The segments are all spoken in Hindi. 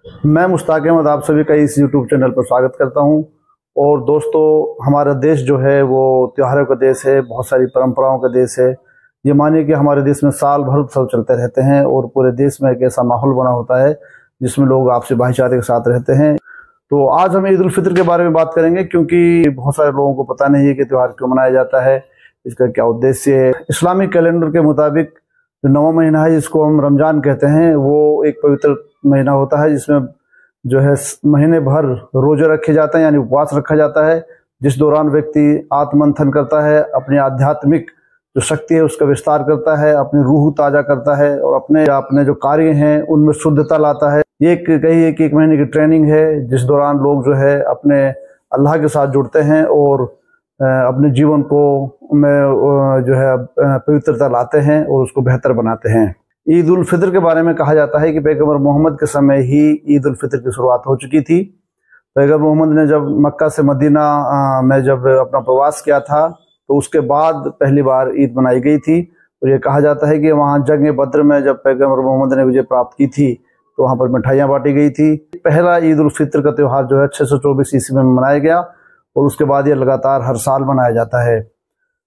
मैं मुश्ताक अहमद आप सभी का इस यूट्यूब चैनल पर स्वागत करता हूं। और दोस्तों, हमारा देश जो है वो त्योहारों का देश है, बहुत सारी परंपराओं का देश है। ये मानिए कि हमारे देश में साल भर उत्सव चलते रहते हैं और पूरे देश में एक ऐसा माहौल बना होता है जिसमें लोग आपसी भाईचारे के साथ रहते हैं। तो आज हम ईद उल फितर के बारे में बात करेंगे, क्योंकि बहुत सारे लोगों को पता नहीं है कि त्यौहार क्यों मनाया जाता है, इसका क्या उद्देश्य है। इस्लामिक कैलेंडर के मुताबिक जो 9वां महीना है, जिसको हम रमजान कहते हैं, वो एक पवित्र महीना होता है जिसमें जो है महीने भर रोजे रखे जाते हैं, यानी उपवास रखा जाता है, जिस दौरान व्यक्ति आत्ममंथन करता है, अपनी आध्यात्मिक जो शक्ति है उसका विस्तार करता है, अपनी रूह ताजा करता है और अपने जो कार्य हैं उनमें शुद्धता लाता है। ये कहिए कि 1 महीने की ट्रेनिंग है, जिस दौरान लोग जो है अपने अल्लाह के साथ जुड़ते हैं और अपने जीवन को में जो है पवित्रता लाते हैं और उसको बेहतर बनाते हैं। ईद उल फितर के बारे में कहा जाता है कि पैगंबर मोहम्मद के समय ही ईद उल फितर की शुरुआत हो चुकी थी। पैगंबर मोहम्मद ने जब मक्का से मदीना में जब अपना प्रवास किया था तो उसके बाद पहली बार ईद मनाई गई थी। और ये कहा जाता है कि वहाँ जंग बद्र में जब पैगंबर मोहम्मद ने विजय प्राप्त की थी तो वहाँ पर मिठाइयाँ बांटी गई थी। पहला ईद उल फितर का त्यौहार जो है 624 ईस्वी में मनाया गया और उसके बाद ये लगातार हर साल मनाया जाता है।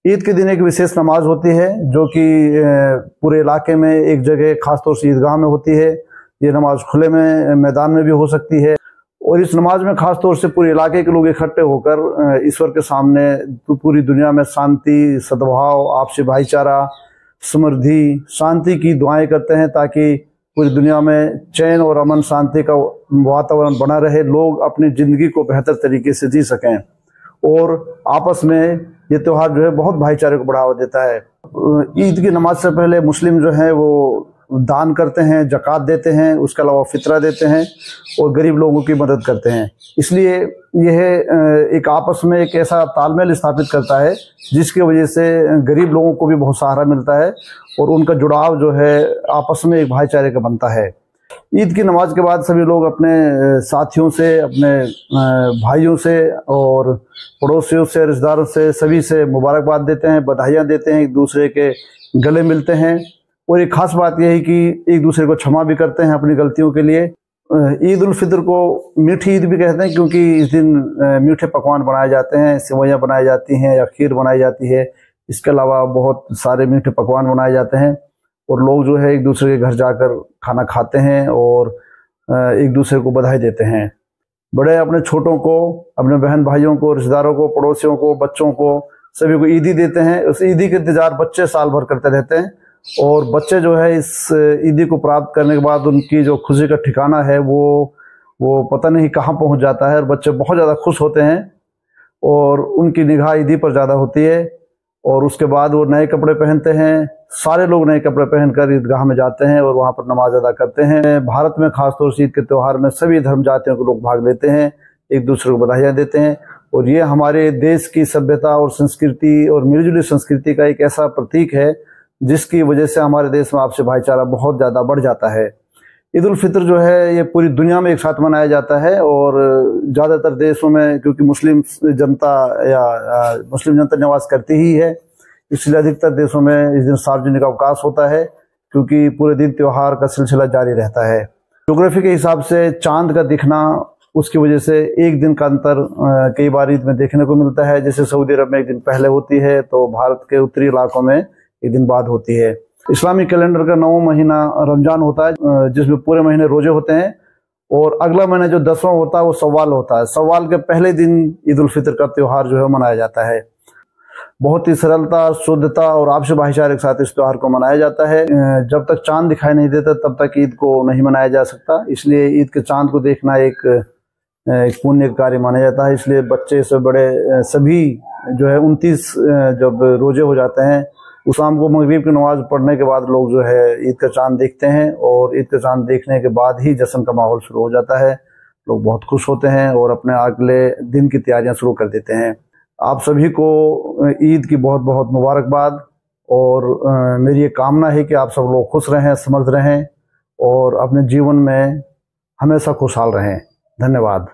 ईद के दिन एक विशेष नमाज होती है जो कि पूरे इलाके में एक जगह खासतौर से ईदगाह में होती है। ये नमाज खुले में मैदान में भी हो सकती है और इस नमाज में खासतौर से पूरे इलाके के लोग इकट्ठे होकर ईश्वर के सामने पूरी दुनिया में शांति, सद्भाव, आपसी भाईचारा, समृद्धि, शांति की दुआएं करते हैं ताकि पूरी दुनिया में चैन और अमन शांति का वातावरण बना रहे, लोग अपनी जिंदगी को बेहतर तरीके से जी सकें। और आपस में ये त्यौहार जो है बहुत भाईचारे को बढ़ावा देता है। ईद की नमाज से पहले मुस्लिम जो है वो दान करते हैं, ज़कात देते हैं, उसके अलावा फितरा देते हैं और गरीब लोगों की मदद करते हैं। इसलिए यह एक आपस में एक ऐसा तालमेल स्थापित करता है जिसकी वजह से गरीब लोगों को भी बहुत सहारा मिलता है और उनका जुड़ाव जो है आपस में एक भाईचारे का बनता है। ईद की नमाज के बाद सभी लोग अपने साथियों से, अपने भाइयों से और पड़ोसियों से, रिश्तेदारों से, सभी से मुबारकबाद देते हैं, बधाइयाँ देते हैं, एक दूसरे के गले मिलते हैं। और एक खास बात यह है कि एक दूसरे को क्षमा भी करते हैं अपनी गलतियों के लिए। ईद उल फितर को मीठी ईद भी कहते हैं क्योंकि इस दिन मीठे पकवान बनाए जाते हैं, सेवइयाँ बनाई जाती हैं या खीर बनाई जाती है। इसके अलावा बहुत सारे मीठे पकवान बनाए जाते हैं और लोग जो है एक दूसरे के घर जाकर खाना खाते हैं और एक दूसरे को बधाई देते हैं। बड़े अपने छोटों को, अपने बहन भाइयों को, रिश्तेदारों को, पड़ोसियों को, बच्चों को, सभी को ईदी देते हैं। उस ईदी के इंतजार बच्चे साल भर करते रहते हैं और बच्चे जो है इस ईदी को प्राप्त करने के बाद उनकी जो खुशी का ठिकाना है वो पता नहीं कहाँ पहुँच जाता है और बच्चे बहुत ज़्यादा खुश होते हैं और उनकी निगाह ईदी पर ज़्यादा होती है। और उसके बाद वो नए कपड़े पहनते हैं, सारे लोग नए कपड़े पहनकर ईदगाह में जाते हैं और वहाँ पर नमाज अदा करते हैं। भारत में खासतौर से ईद के त्यौहार में सभी धर्म जातियों के लोग भाग लेते हैं, एक दूसरे को बधाइयाँ देते हैं और ये हमारे देश की सभ्यता और संस्कृति और मिलीजुली संस्कृति का एक ऐसा प्रतीक है जिसकी वजह से हमारे देश में आपसी भाईचारा बहुत ज़्यादा बढ़ जाता है। ईद उल फितर जो है ये पूरी दुनिया में एक साथ मनाया जाता है और ज़्यादातर देशों में, क्योंकि मुस्लिम जनता निवास करती ही है, इसलिए अधिकतर देशों में इस दिन सार्वजनिक अवकाश होता है क्योंकि पूरे दिन त्यौहार का सिलसिला जारी रहता है। ज्योग्राफी के हिसाब से चांद का दिखना, उसकी वजह से एक दिन का अंतर कई बार ईद में देखने को मिलता है। जैसे सऊदी अरब में एक दिन पहले होती है तो भारत के उत्तरी इलाकों में एक दिन बाद होती है। इस्लामिक कैलेंडर का 9वां महीना रमजान होता है जिसमें पूरे महीने रोजे होते हैं और अगला महीना जो 10वां होता है वो सव्वाल होता है। सव्वाल के पहले दिन ईद उल फितर का त्यौहार जो है मनाया जाता है। बहुत ही सरलता, शुद्धता और आपसी भाईचारे के साथ इस त्यौहार को मनाया जाता है। जब तक चांद दिखाई नहीं देता तब तक ईद को नहीं मनाया जा सकता, इसलिए ईद के चांद को देखना एक पुण्य कार्य माना जाता है। इसलिए बच्चे से बड़े सभी जो है 29 जब रोजे हो जाते हैं उस शाम को मगरिब की नमाज पढ़ने के बाद लोग जो है ईद का चांद देखते हैं और ईद का चांद देखने के बाद ही जश्न का माहौल शुरू हो जाता है। लोग बहुत खुश होते हैं और अपने अगले दिन की तैयारियां शुरू कर देते हैं। आप सभी को ईद की बहुत बहुत मुबारकबाद और मेरी ये कामना है कि आप सब लोग खुश रहें, समृद्ध रहें और अपने जीवन में हमेशा खुशहाल रहें। धन्यवाद।